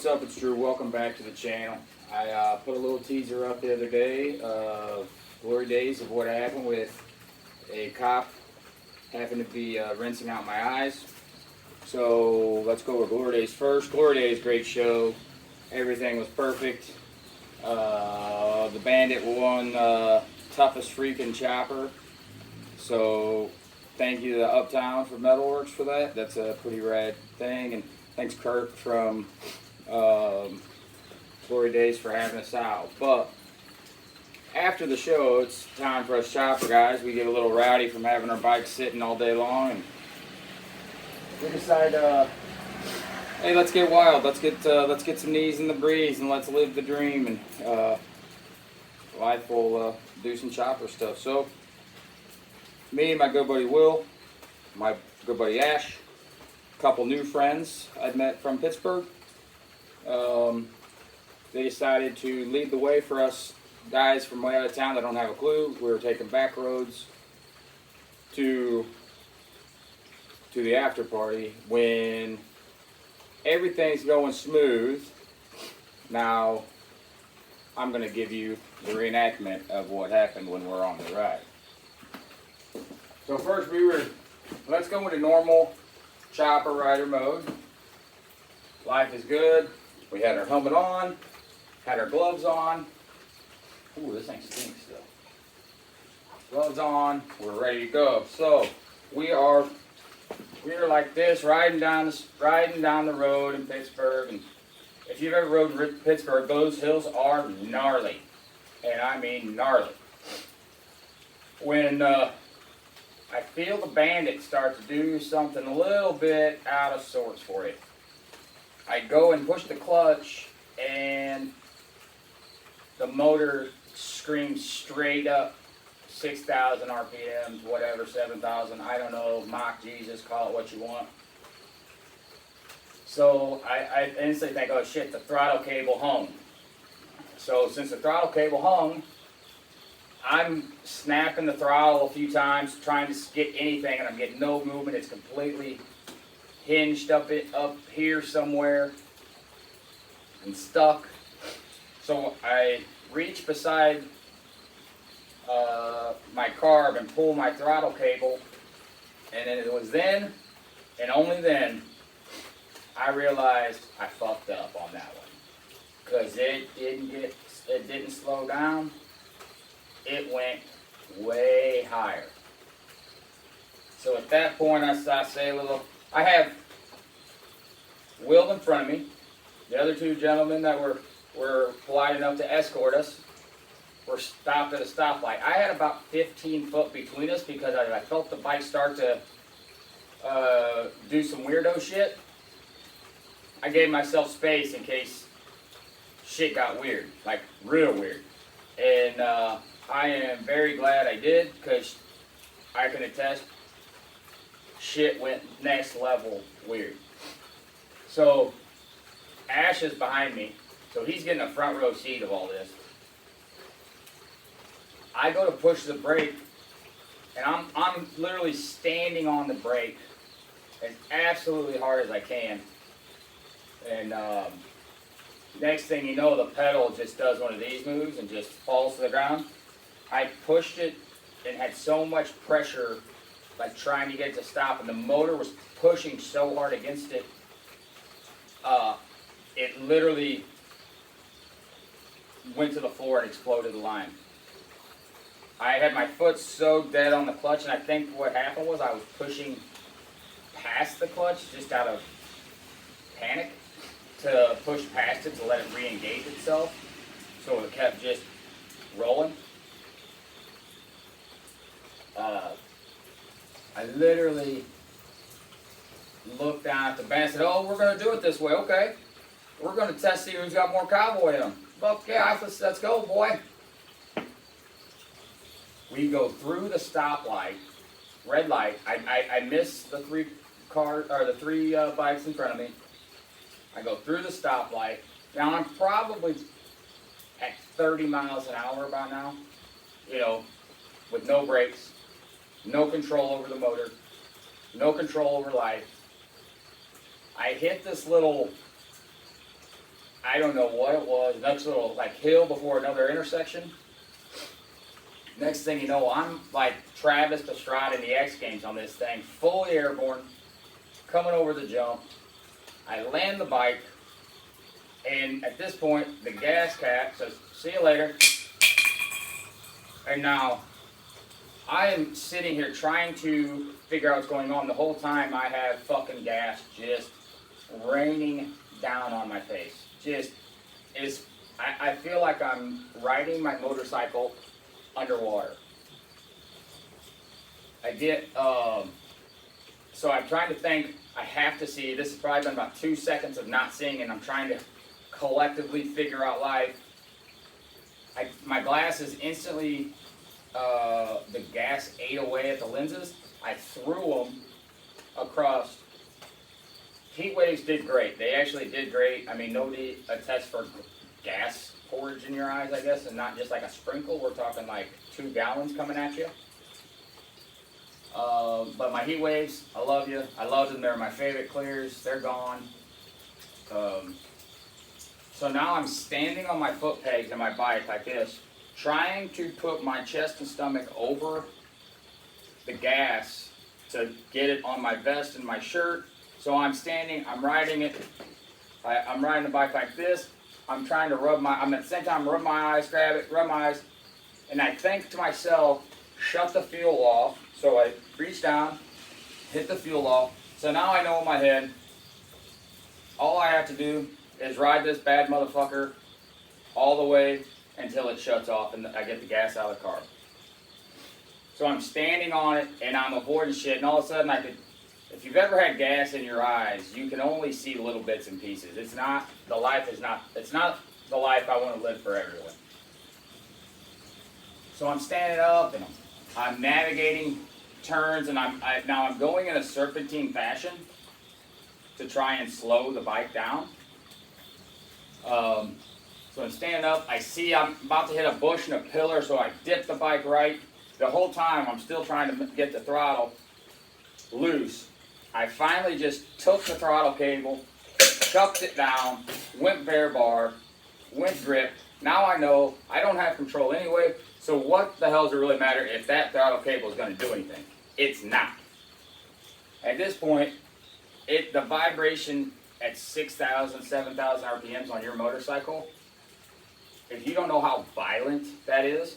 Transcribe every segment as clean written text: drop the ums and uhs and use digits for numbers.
what's up? It's Drew. Welcome back to the channel. I put a little teaser up the other day of glory days of what happened with a cop having to be rinsing out my eyes. So let's go over Glory Days first. Glory Days, great show. Everything was perfect. The Bandit won toughest freaking chopper. So thank you to Uptown for Metalworks for that. That's a pretty rad thing. And thanks Kurt from Glory Days for having us out. But after the show, it's time for us chopper guys. We get a little rowdy from having our bikes sitting all day long, and we decide, hey, let's get wild. Let's get some knees in the breeze and let's live the dream. And life will do some chopper stuff. So me, my good buddy Will, my good buddy Ash, a couple new friends I'd met from Pittsburgh. They decided to lead the way for us guys from way out of town that don't have a clue. We were taking back roads to the after party when everything's going smooth. Now I'm going to give you the reenactment of what happened when we're on the ride. So first let's go into normal chopper rider mode. Life is good. We had our helmet on, had our gloves on. Ooh, this thing stinks still. Gloves on, we're ready to go. So we are like this, riding down the road in Pittsburgh. And if you've ever rode in Pittsburgh, those hills are gnarly, and I mean gnarly. When I feel the Bandit start to do something a little bit out of sorts for it, I go and push the clutch, and the motor screams straight up 6,000 RPMs, whatever, 7,000, I don't know, Mach Jesus, call it what you want. So I instantly think, oh shit, the throttle cable hung. So since the throttle cable hung, I'm snapping the throttle a few times, trying to get anything, and I'm getting no movement. It's completely hinged up here somewhere and stuck. So I reach beside my carb and pull my throttle cable, and then it was then and only then I realized I fucked up on that one, because it didn't slow down. It went way higher. So at that point I say a little, I have Will in front of me. The other two gentlemen that were polite enough to escort us were stopped at a stoplight. I had about 15 foot between us because I felt the bike start to do some weirdo shit. I gave myself space in case shit got weird, like real weird. And I am very glad I did, because I can attest shit went next level weird. So Ash is behind me, so he's getting a front row seat of all this. I go to push the brake, and I'm literally standing on the brake as absolutely hard as I can. And next thing you know, the pedal just does one of these moves and just falls to the ground. I pushed it and had so much pressure, like trying to get it to stop, and the motor was pushing so hard against it, it literally went to the floor and exploded the line. I had my foot so dead on the clutch, and I think what happened was I was pushing past the clutch just out of panic to push past it to let it re-engage itself, so it kept just rolling. I literally looked down at the band and said, oh, we're going to do it this way, okay. We're going to test, see who's got more cowboy in them. Well, yeah, let's go, boy. We go through the stoplight, red light. I miss the three bikes in front of me. I go through the stoplight. Now I'm probably at 30 miles an hour by now, with no brakes, no control over the motor, no control over life. I hit this little I don't know what it was. Next little like hill before another intersection. Next thing you know, I'm like Travis Pastrana in the X Games on this thing, fully airborne, coming over the jump. I land the bike, and at this point, the gas cap says, "See you later." And now, I am sitting here trying to figure out what's going on. The whole time I have fucking gas just raining down on my face. I feel like I'm riding my motorcycle underwater. So I'm trying to think, I have to see, this has probably been about 2 seconds of not seeing, and I'm trying to collectively figure out life. My glasses instantly, the gas ate away at the lenses. I threw them across. Heat waves did great. They actually did great. I mean, nobody attests for gas porridge in your eyes, I guess, and not just like a sprinkle. We're talking like 2 gallons coming at you. But my heat waves, I love you. I love them. They're my favorite clears. They're gone. So now I'm standing on my foot pegs and my bike like this, trying to put my chest and stomach over the gas to get it on my vest and my shirt. So I'm standing, I'm riding it, I'm riding the bike like this. I'm trying to I'm at the same time rub my eyes, grab it, rub my eyes, and I think to myself, shut the fuel off. So I reach down, hit the fuel off. So now I know in my head, all I have to do is ride this bad motherfucker all the way until it shuts off and I get the gas out of the car. So I'm standing on it and I'm avoiding shit, and all of a sudden if you've ever had gas in your eyes, you can only see little bits and pieces. It's not the life I want to live for everyone. So I'm standing up and I'm navigating turns, and now I'm going in a serpentine fashion to try and slow the bike down. So I'm standing up, I see I'm about to hit a bush and a pillar, so I dip the bike right. The whole time I'm still trying to get the throttle loose. I finally just took the throttle cable, chucked it down, went bare bar, went grip. Now I know I don't have control anyway, so what the hell does it really matter if that throttle cable is going to do anything? It's not. At this point, the vibration at 6,000, 7,000 RPMs on your motorcycle, if you don't know how violent that is,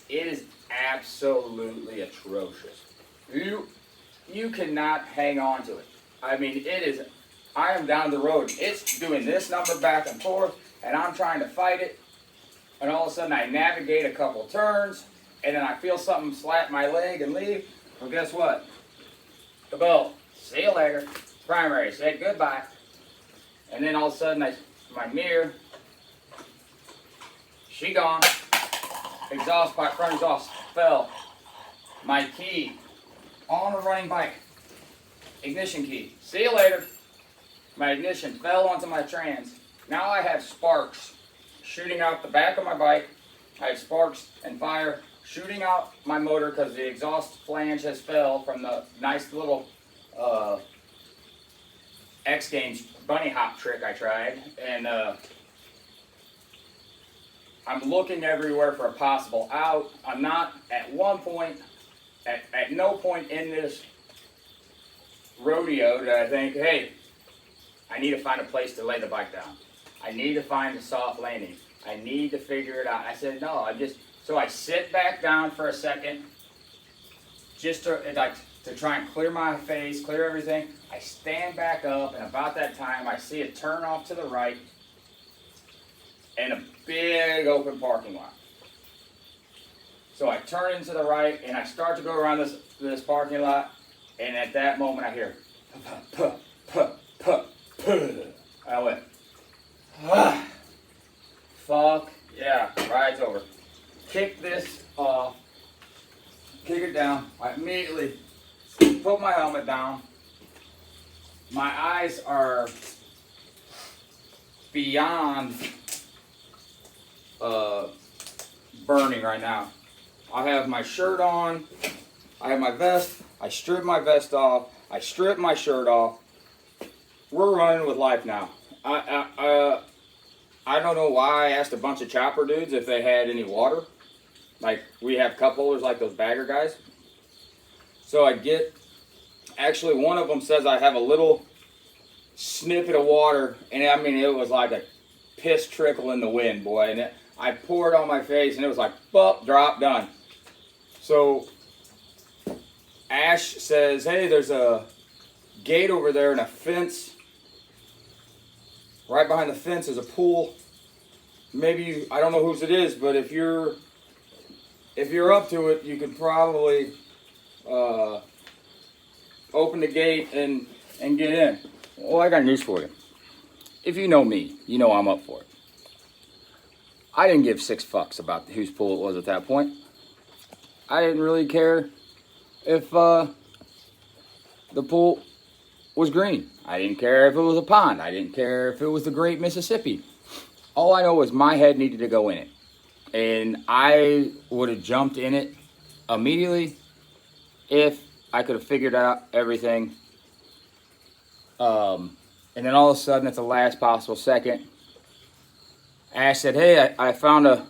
it is absolutely atrocious. You cannot hang on to it. I mean, I am down the road. It's doing this number back and forth, and I'm trying to fight it. And all of a sudden, I navigate a couple turns, and then I feel something slap my leg and leave. Well, guess what? The bell. See you later. Primary said goodbye. And then all of a sudden, my mirror, she gone. Exhaust pipe, front exhaust fell. My key on a running bike. Ignition key. See you later. My ignition fell onto my trans. Now I have sparks shooting out the back of my bike. I have sparks and fire shooting out my motor because the exhaust flange has fell from the nice little X Games bunny hop trick I tried. And I'm looking everywhere for a possible out. I'm not at no point in this rodeo did I think, hey, I need to find a place to lay the bike down. I need to find a soft landing. I need to figure it out. I said, no, so I sit back down for a second, just to try and clear my face, clear everything. I stand back up, and about that time, I see a turn off to the right and a big open parking lot. So I turn into the right, and I start to go around this parking lot, and at that moment, I hear, puh, puh, puh, puh. I went, ah, fuck, yeah, ride's over. Kick this off, kick it down. I immediately put my helmet down. My eyes are beyond burning right now. I have my shirt on, I have my vest, I strip my vest off, I strip my shirt off. We're running with life now. I don't know why I asked a bunch of chopper dudes if they had any water. Like, we have cup holders like those bagger guys. So I get, actually one of them says I have a little snippet of water, and I mean, it was like a piss trickle in the wind, boy. And I poured on my face, and it was like, bop, drop, done. So Ash says, hey, there's a gate over there and a fence. Right behind the fence is a pool. Maybe you, I don't know whose it is, but if you're up to it, you could probably open the gate and get in. Well, I got news for you. If you know me, you know I'm up for it. I didn't give 6 fucks about whose pool it was at that point. I didn't really care if the pool was green. I didn't care if it was a pond. I didn't care if it was the Great Mississippi. All I know was my head needed to go in it. And I would have jumped in it immediately if I could have figured out everything. And then all of a sudden, at the last possible second, Ash said, hey, I found a,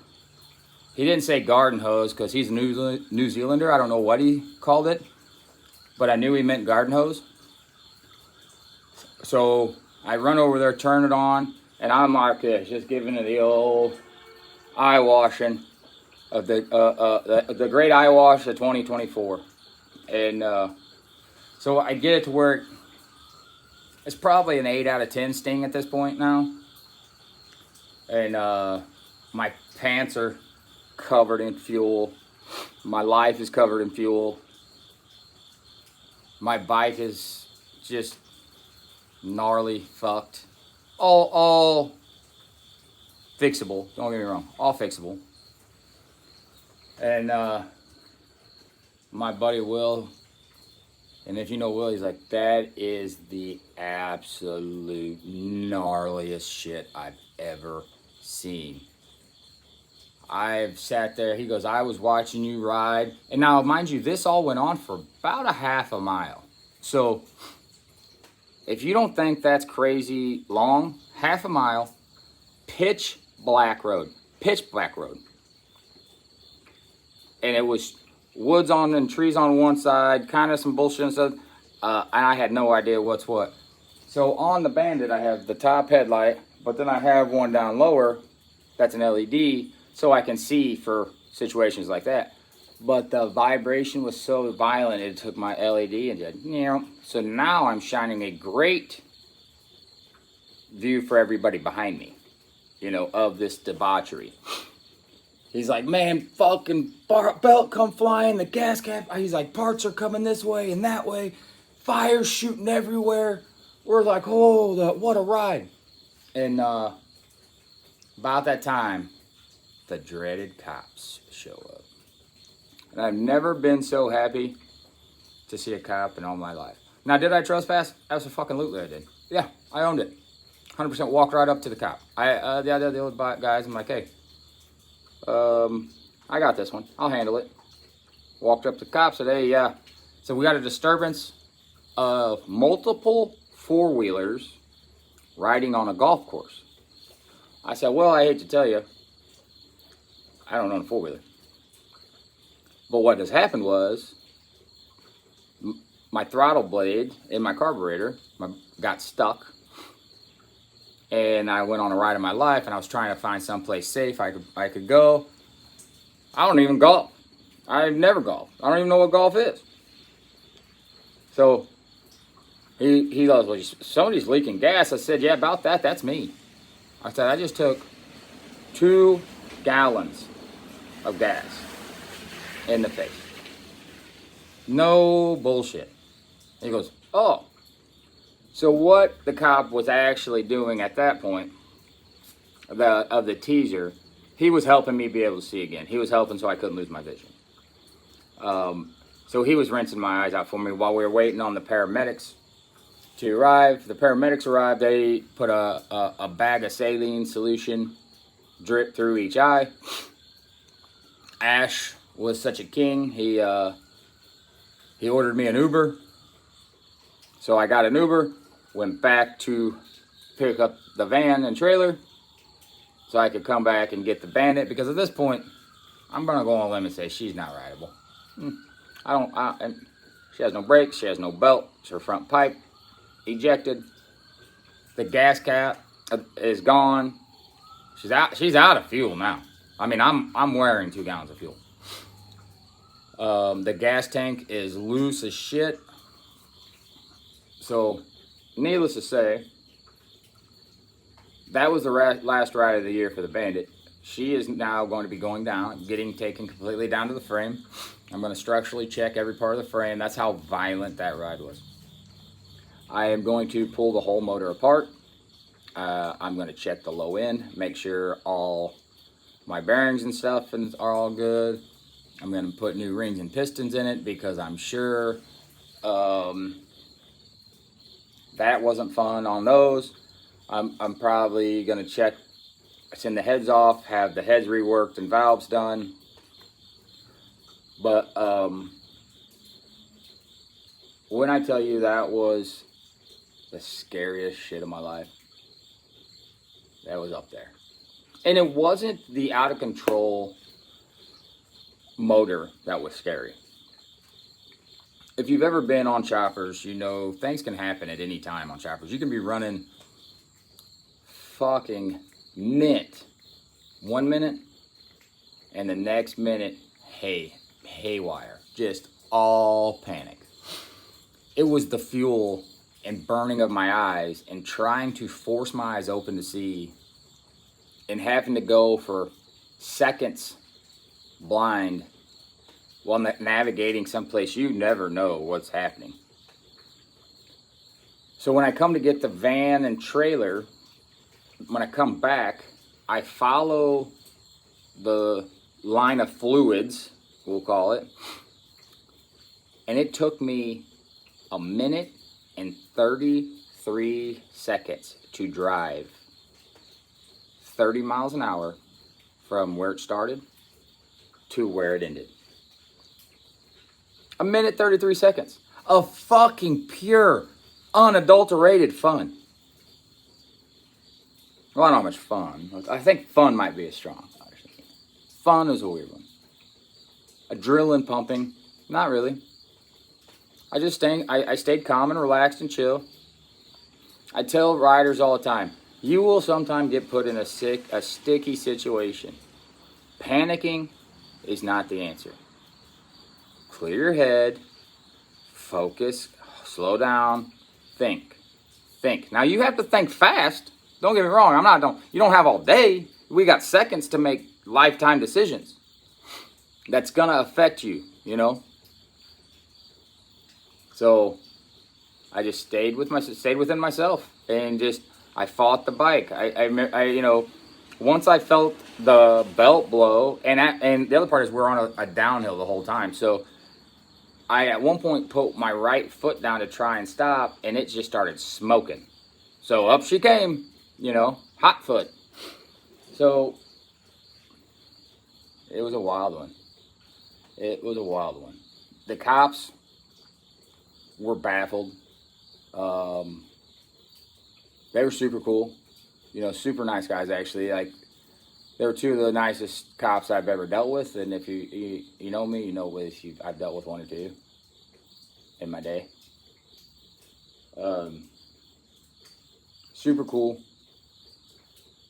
he didn't say garden hose because he's a New Zealander. I don't know what he called it, but I knew he meant garden hose. So I run over there, turn it on, and I'm like this, just giving it the old eye washing of the great eye wash of 2024. And so I get it to where it's probably an 8 out of 10 sting at this point now. And my pants are covered in fuel. My life is covered in fuel. My bike is just gnarly fucked. All fixable. Don't get me wrong. All fixable. And my buddy Will, and if you know Will, he's like, that is the absolute gnarliest shit I've ever seen. I've sat there, he goes, I was watching you ride. And now, mind you, this all went on for about a half a mile. So, if you don't think that's crazy long, half a mile, pitch black road. And it was woods on and trees on one side, kind of some bullshit and stuff. And I had no idea what's what. So on the Bandit, I have the top headlight, but then I have one down lower that's an LED, so I can see for situations like that. But the vibration was so violent, it took my LED and did, you know. So now I'm shining a great view for everybody behind me, you know, of this debauchery. He's like, man, fucking belt come flying, the gas cap. He's like, parts are coming this way and that way. Fire's shooting everywhere. We're like, oh, what a ride. And about that time, the dreaded cops show up. And I've never been so happy to see a cop in all my life. Now, did I trespass? Absolutely I did. Yeah, I owned it. 100% walked right up to the cop. The other guys, I'm like, hey, I got this one. I'll handle it. Walked up to the cop, said, hey, yeah. So we got a disturbance of multiple four-wheelers riding on a golf course. I said, well, I hate to tell you, I don't own a four-wheeler. But what has happened was my throttle blade in my carburetor got stuck. And I went on a ride of my life, and I was trying to find someplace safe I could go. I don't even golf. I've never golfed. I don't even know what golf is. So he goes, well, somebody's leaking gas. I said, yeah, about that. That's me. I said, I just took 2 gallons of gas in the face. No bullshit. He goes, oh. So what the cop was actually doing at that point of the teaser, he was helping me be able to see again. He was helping so I couldn't lose my vision. So he was rinsing my eyes out for me while we were waiting on the paramedics to arrive. The paramedics arrived. They put a bag of saline solution drip through each eye. Ash was such a king. He ordered me an Uber. So I got an Uber, went back to pick up the van and trailer, so I could come back and get the Bandit, because at this point, I'm gonna go on a limb and say she's not rideable. She has no brakes, she has no belt, her front pipe ejected, the gas cap is gone. She's out of fuel now. I mean, I'm wearing 2 gallons of fuel. The gas tank is loose as shit. So, needless to say, that was the last ride of the year for the Bandit. She is now going to be going down, getting taken completely down to the frame. I'm going to structurally check every part of the frame. That's how violent that ride was. I am going to pull the whole motor apart. I'm going to check the low end, make sure all my bearings and stuff are all good. I'm going to put new rings and pistons in it, because I'm sure that wasn't fun on those. I'm probably going to check, send the heads off, have the heads reworked and valves done. But when I tell you that was the scariest shit of my life, that was up there. And it wasn't the out of control motor that was scary. If you've ever been on choppers, you know things can happen at any time on choppers. You can be running fucking mint 1 minute, and the next minute, haywire. Just all panic. It was the fuel and burning of my eyes and trying to force my eyes open to see, and having to go for seconds blind while navigating someplace you never know what's happening. So when I come to get the van and trailer, when I come back, I follow the line of fluids, we'll call it, and it took me 1 minute and 33 seconds to drive 30 miles an hour from where it started to where it ended. 1 minute, 33 seconds of fucking pure, unadulterated fun. Well, not much fun. I think fun might be a strong. Fun is a weird one. Adrenaline pumping, not really. I stayed calm and relaxed and chill. I tell riders all the time, you will sometimes get put in a sticky situation. Panicking is not the answer. Clear your head, focus, slow down, think. Now you have to think fast. Don't get me wrong, you don't have all day. We got seconds to make lifetime decisions. That's gonna affect you, you know? So I just stayed within myself, and I fought the bike. I once I felt the belt blow, and the other part is we're on a downhill the whole time. So I at one point put my right foot down to try and stop, and it just started smoking. So up she came, hot foot. So it was a wild one. The cops were baffled. They were super cool, super nice guys actually. Like, they were 2 of the nicest cops I've ever dealt with, and if you know me, I've dealt with 1 or 2 in my day. Super cool.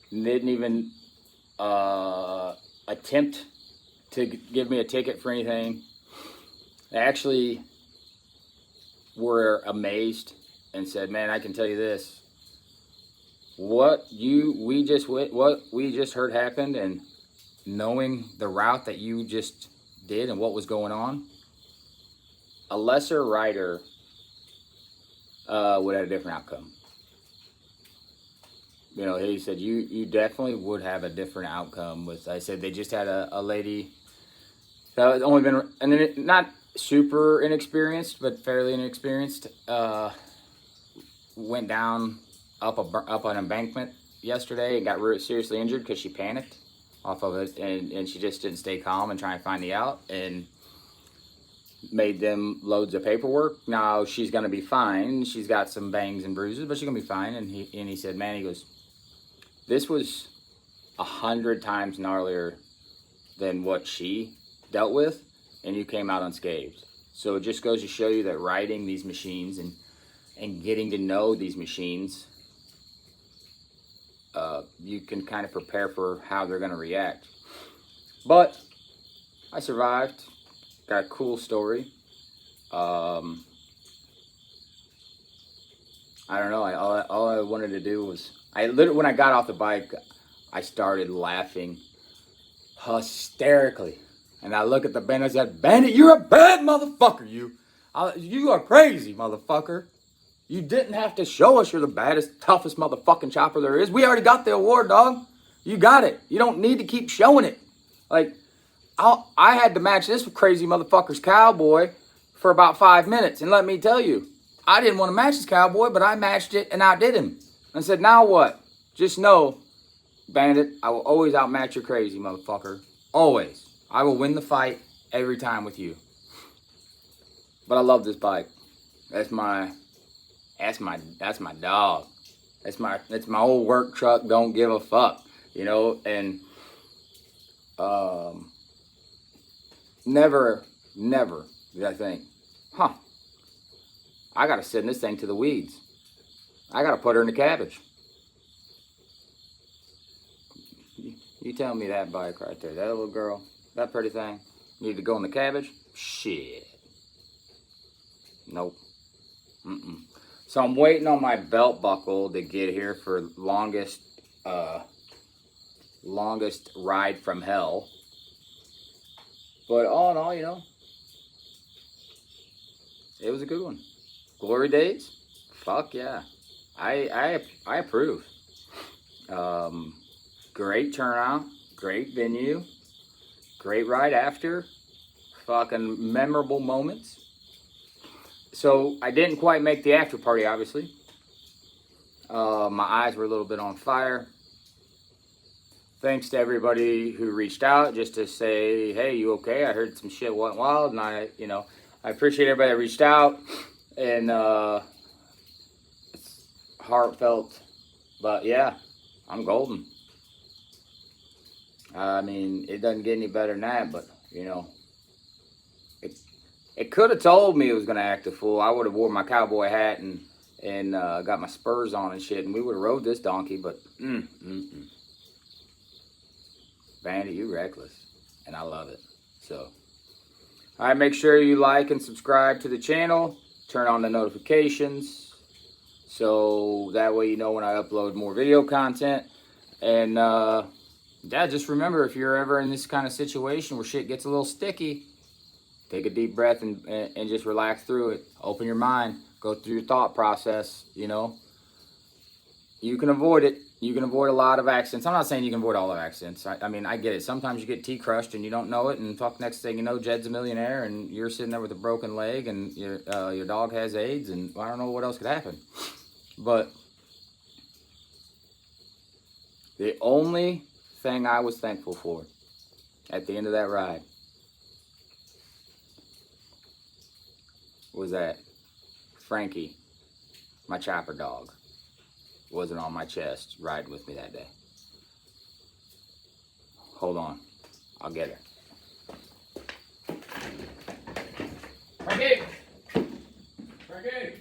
Didn't even attempt to give me a ticket for anything. They actually were amazed and said, "Man, I can tell you this. What we just heard happened, and knowing the route that you just did and what was going on, a lesser rider would have a different outcome." He said, you definitely would have a different outcome. I said they just had a lady that had only been, not super inexperienced, but fairly inexperienced, went down up an embankment yesterday and got really seriously injured because she panicked off of it, and she just didn't stay calm and try and find the out, and made them loads of paperwork. Now she's gonna be fine. She's got some bangs and bruises, but she's gonna be fine. And he said, "Man," he goes, "This was 100 times gnarlier than what she dealt with, and you came out unscathed. So it just goes to show you that riding these machines and getting to know these machines, you can kind of prepare for how they're going to react. But I survived. Got a cool story. I don't know. All I wanted to do was, when I got off the bike, I started laughing hysterically. And I look at the bandit and I said, "Bandit, you're a bad motherfucker, you. You are crazy, motherfucker. You didn't have to show us you're the baddest, toughest motherfucking chopper there is. We already got the award, dog. You got it. You don't need to keep showing it." Like, I had to match this crazy motherfucker's cowboy for about 5 minutes. And let me tell you, I didn't want to match this cowboy, but I matched it and outdid him. And I said, "Now what? Just know, Bandit, I will always outmatch your crazy motherfucker. Always. I will win the fight every time with you." But I love this bike. That's my dog. That's my old work truck. Don't give a fuck, you know. And never did I think, I gotta send this thing to the weeds. I gotta put her in the cabbage. You tell me that bike right there, that little girl, that pretty thing, need to go in the cabbage? Shit. Nope. So I'm waiting on my belt buckle to get here for longest ride from hell. But all in all, you know, it was a good one. Glory days? Fuck yeah. I approve. Great turnout, great venue, great ride after, fucking memorable moments. So I didn't quite make the after party, obviously. My eyes were a little bit on fire. Thanks to everybody who reached out just to say, "Hey, you okay? I heard some shit went wild," and I appreciate everybody that reached out, and it's heartfelt. But yeah, I'm golden. I mean, it doesn't get any better than that, but you know, it could have told me it was gonna act a fool. I would have wore my cowboy hat and got my spurs on and shit, and we would have rode this donkey. But Bandit, you reckless, and I love it. So, all right, make sure you like and subscribe to the channel. Turn on the notifications, so that way you know when I upload more video content. And yeah, just remember, if you're ever in this kind of situation where shit gets a little sticky, take a deep breath and just relax through it. Open your mind. Go through your thought process, you know. You can avoid it. You can avoid a lot of accidents. I'm not saying you can avoid all of accidents. I mean, I get it. Sometimes you get T-crushed and you don't know it, and fuck, next thing you know, Jed's a millionaire, and you're sitting there with a broken leg, and your dog has AIDS, and I don't know what else could happen. But the only thing I was thankful for at the end of that ride was that Frankie, my chopper dog, wasn't on my chest riding with me that day. Hold on, I'll get her. Frankie! Frankie!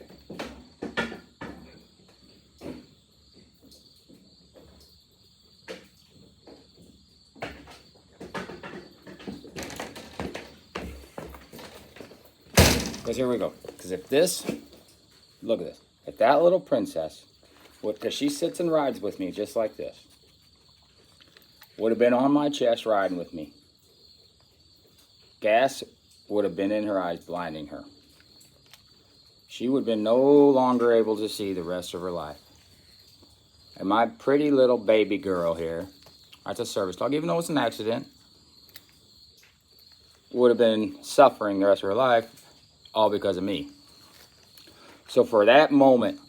Because here we go. Because if this, look at this. If that little princess, because she sits and rides with me just like this, would have been on my chest riding with me, gas would have been in her eyes, blinding her. She would have been no longer able to see the rest of her life. And my pretty little baby girl here, that's a service dog, even though it's an accident, would have been suffering the rest of her life, all because of me. So for that moment,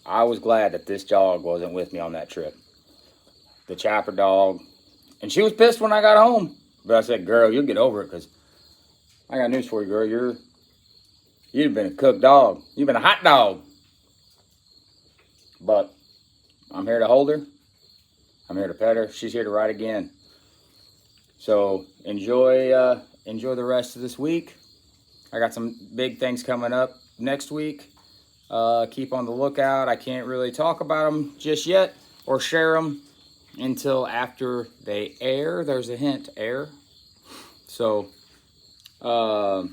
I was glad that this dog wasn't with me on that trip. The chopper dog. And she was pissed when I got home. But I said, "Girl, you'll get over it, because I got news for you, girl. You've been a cooked dog. You've been a hot dog. But I'm here to hold her. I'm here to pet her. She's here to ride again. So enjoy the rest of this week. I got some big things coming up next week. Keep on the lookout. I can't really talk about them just yet or share them until after they air. There's a hint, air. So I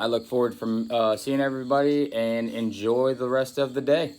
look forward from seeing everybody, and enjoy the rest of the day.